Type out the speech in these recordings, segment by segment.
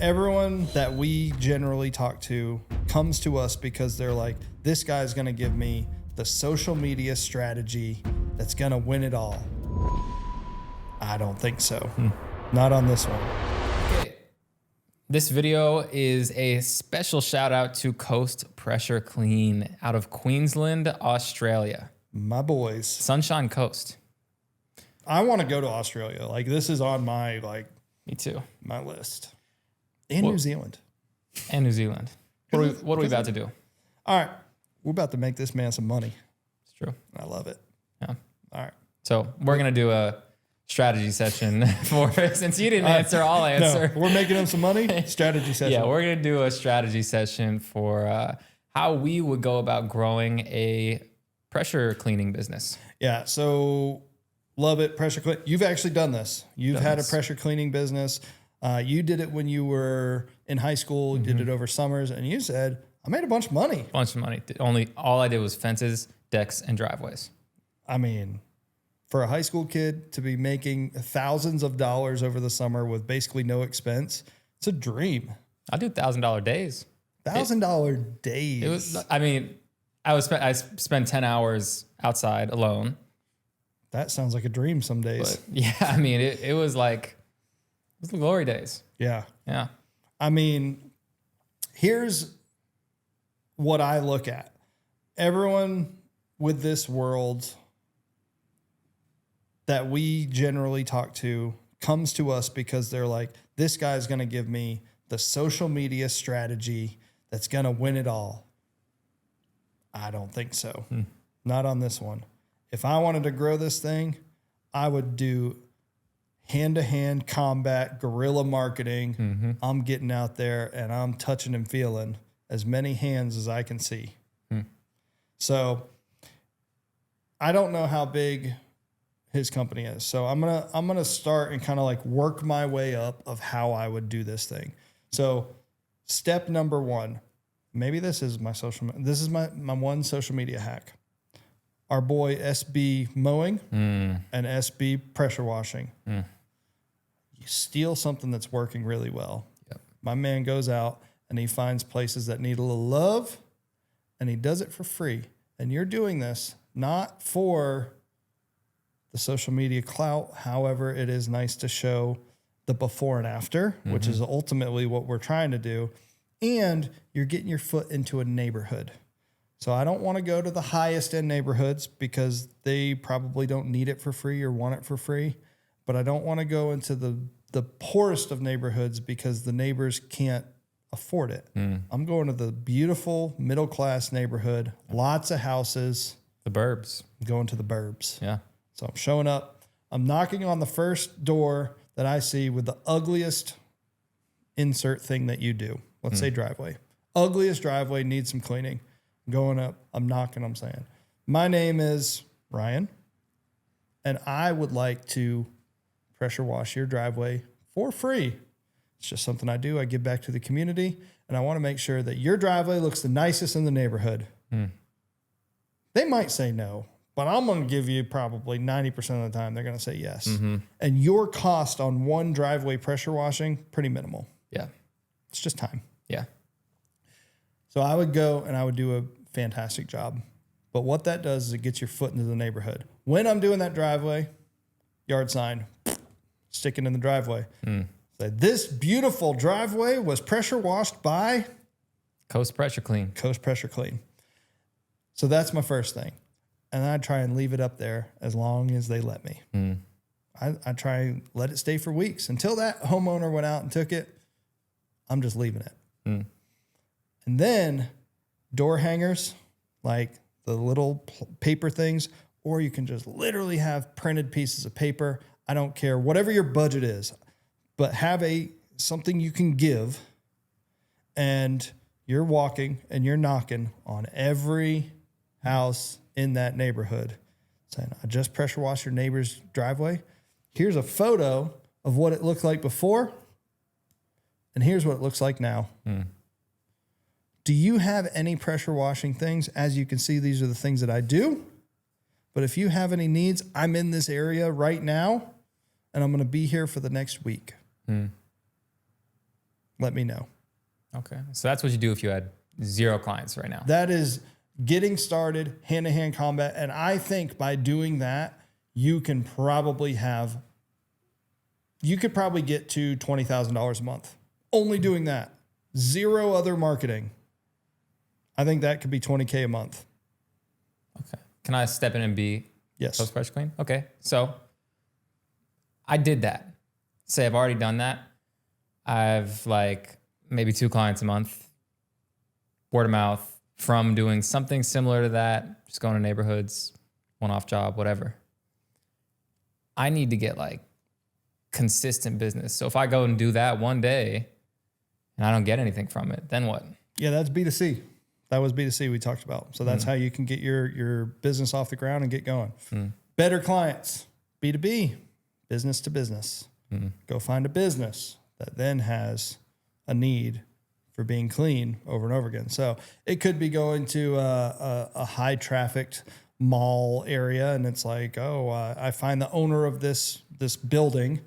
Everyone that we generally talk to comes to us because they're like, this guy's going to give me the social media strategy that's going to win it all. I don't think so. Not on this one. Okay. This video is a special shout out to Coast Pressure Clean out of Queensland, Australia. My boys. Sunshine Coast. I want to go to Australia. Like, this is on my, Me too. my list. And New Zealand. And New Zealand. What are we about to do? All right. We're about to make this man some money. It's true. I love it. Yeah. All right. So we're going to do a strategy session for, since you didn't answer, I'll answer. No, we're making him some money. Strategy session. Yeah, we're going to do a strategy session for how we would go about growing a pressure cleaning business. Yeah. So love it. Pressure clean. You've actually done this. You've had a pressure cleaning business. You did it when you were in high school. You did it over summers, and you said, I made a bunch of money. All I did was fences, decks, and driveways. I mean, for a high school kid to be making thousands of dollars over the summer with basically no expense, it's a dream. I do $1,000 days. $1,000 days. It was. I mean, I spend 10 hours outside alone. That sounds like a dream some days. But yeah, I mean, it was like the glory days. Yeah. Yeah. I mean, here's what I look at. Everyone with this world that we generally talk to comes to us because they're like, this guy's going to give me the social media strategy that's going to win it all. I don't think so. Not on this one. If I wanted to grow this thing, I would do hand-to-hand combat, guerrilla marketing. I'm getting out there and I'm touching and feeling as many hands as I can see. So I don't know how big his company is. So I'm gonna start and kind of like work my way up of how I would do this thing. So step number one, maybe this is my my one social media hack. Our boy SB Mowing and SB Pressure Washing. You steal something that's working really well. Yep. My man goes out and he finds places that need a little love and he does it for free. And you're doing this not for the social media clout. However, it is nice to show the before and after, which is ultimately what we're trying to do. And you're getting your foot into a neighborhood. So I don't want to go to the highest end neighborhoods because they probably don't need it for free or want it for free. But I don't want to go into the poorest of neighborhoods because the neighbors can't afford it. I'm going to the beautiful middle-class neighborhood, lots of houses. The burbs. I'm going to the burbs. Yeah. So I'm showing up. I'm knocking on the first door that I see with the ugliest insert thing that you do. Let's say driveway. Ugliest driveway, needs some cleaning. I'm going up. I'm knocking. I'm saying, my name is Ryan, and I would like to pressure wash your driveway for free. It's just something I do. I give back to the community, and I want to make sure that your driveway looks the nicest in the neighborhood. They might say no, but I'm going to give you probably 90% of the time they're going to say yes. And your cost on one driveway pressure washing, pretty minimal. Yeah. It's just time. Yeah. So I would go and I would do a fantastic job. But what that does is it gets your foot into the neighborhood. When I'm doing that driveway, yard sign, sticking in the driveway. Say, this beautiful driveway was pressure washed by Coast Pressure Clean. Coast Pressure Clean. So that's my first thing. And I try and leave it up there as long as they let me. I try and let it stay for weeks. Until that homeowner went out and took it, I'm just leaving it. And then door hangers, like the little paper things, or you can just literally have printed pieces of paper. I don't care, whatever your budget is, but have something you can give, and you're walking and you're knocking on every house in that neighborhood saying, I just pressure washed your neighbor's driveway. Here's a photo of what it looked like before, and here's what it looks like now. Do you have any pressure washing things? As you can see, these are the things that I do. But if you have any needs, I'm in this area right now, and I'm going to be here for the next week. let me know. Okay. So that's what you do if you had 0 clients right now. That is getting started, hand-to-hand combat. And I think by doing that, you could probably get to $20,000 a month. Only doing that. 0 other marketing. I think that could be $20K a month. Okay. Can I step in and be Yes. post-pressure clean? Okay. So I did that. Say I've already done that. I've like maybe 2 clients a month, word of mouth from doing something similar to that, just going to neighborhoods, one-off job, whatever. I need to get like consistent business. So if I go and do that one day and I don't get anything from it, then what? Yeah, that's B2C. That was B2C we talked about. So that's how you can get your business off the ground and get going. Better clients, B2B, business to business. Go find a business that then has a need for being clean over and over again. So it could be going to a high trafficked mall area, and it's like, I find the owner of this building,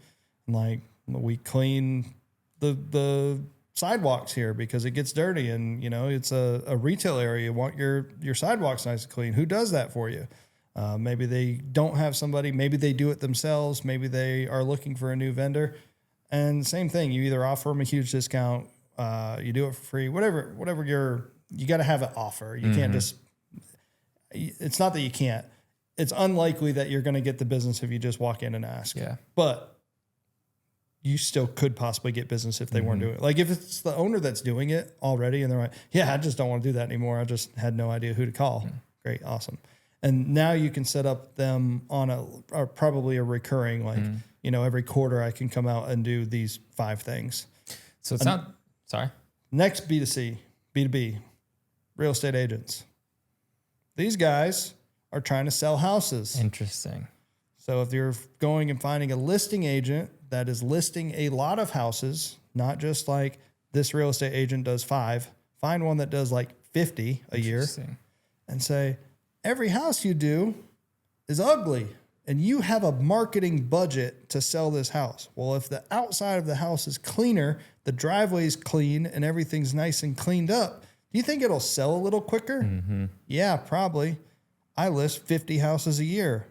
and like we clean the sidewalks here because it gets dirty, and it's a retail area. You want your sidewalks nice and clean. Who does that for you? Maybe they don't have somebody. Maybe they do it themselves. Maybe they are looking for a new vendor. And same thing, you either offer them a huge discount, you do it for free, whatever you got to have an offer. You can't just, it's not that you can't, it's unlikely that you're going to get the business if you just walk in and ask. Yeah. But you still could possibly get business if they weren't doing it. Like if it's the owner that's doing it already and they're like, yeah, I just don't want to do that anymore. I just had no idea who to call. Great. Awesome. And now you can set up them on probably a recurring, like, every quarter I can come out and do these 5 things. So it's not, sorry. Next, B2C, B2B, real estate agents. These guys are trying to sell houses. Interesting. So if you're going and finding a listing agent that is listing a lot of houses, not just like this real estate agent does 5, find one that does like 50 a year and say, every house you do is ugly and you have a marketing budget to sell this house. Well, if the outside of the house is cleaner, the driveway's clean and everything's nice and cleaned up, do you think it'll sell a little quicker? Yeah, probably. I list 50 houses a year.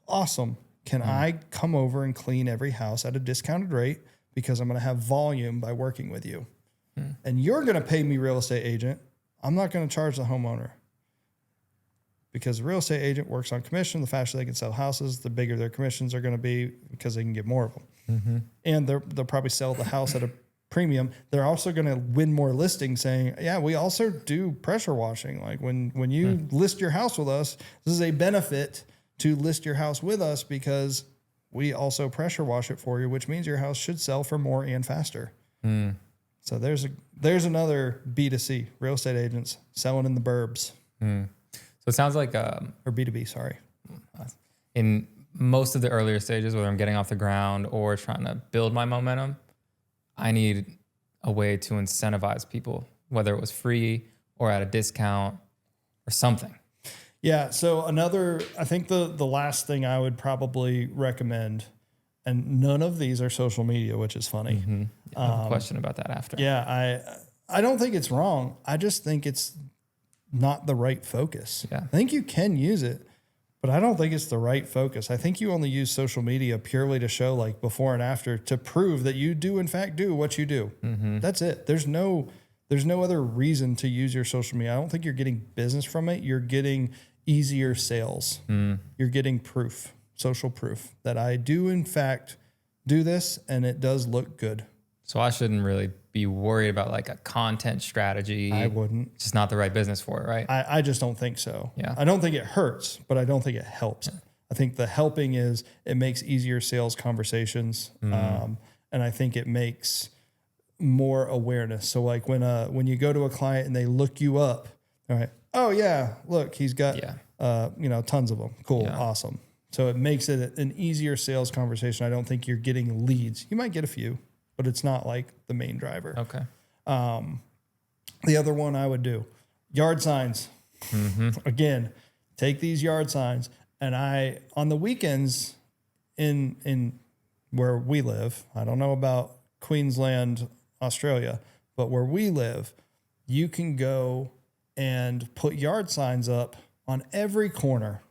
Awesome. Can I come over and clean every house at a discounted rate because I'm going to have volume by working with you? And you're going to pay me real estate agent. I'm not going to charge the homeowner. Because the real estate agent works on commission. The faster they can sell houses, the bigger their commissions are going to be because they can get more of them. And they'll probably sell the house at a premium. They're also going to win more listings saying, yeah, we also do pressure washing. Like when you list your house with us, this is a benefit to list your house with us because we also pressure wash it for you, which means your house should sell for more and faster. So there's another B2C, real estate agents selling in the burbs. So it sounds like, or B2B, sorry. In most of the earlier stages, whether I'm getting off the ground or trying to build my momentum, I need a way to incentivize people, whether it was free or at a discount or something. Yeah. So I think the last thing I would probably recommend, and none of these are social media, which is funny. I have a question about that after. Yeah. I don't think it's wrong. I just think it's not the right focus. Yeah. I think you can use it, but I don't think it's the right focus. I think you only use social media purely to show like before and after to prove that you do in fact do what you do. That's it. There's no other reason to use your social media. I don't think you're getting business from it. You're getting easier sales. You're getting proof, social proof that I do in fact do this and it does look good. So I shouldn't really be worried about like a content strategy. I wouldn't. It's just not the right business for it, right? I just don't think so. Yeah. I don't think it hurts, but I don't think it helps. Yeah. I think the helping is it makes easier sales conversations. And I think it makes more awareness. So like when you go to a client and they look you up, all right, oh yeah, look, he's got, tons of them. Cool. Yeah. Awesome. So it makes it an easier sales conversation. I don't think you're getting leads. You might get a few, but it's not like the main driver. Okay. The other one I would do, yard signs. Again, take these yard signs and on the weekends in where we live, I don't know about Queensland Australia, but where we live, you can go and put yard signs up on every corner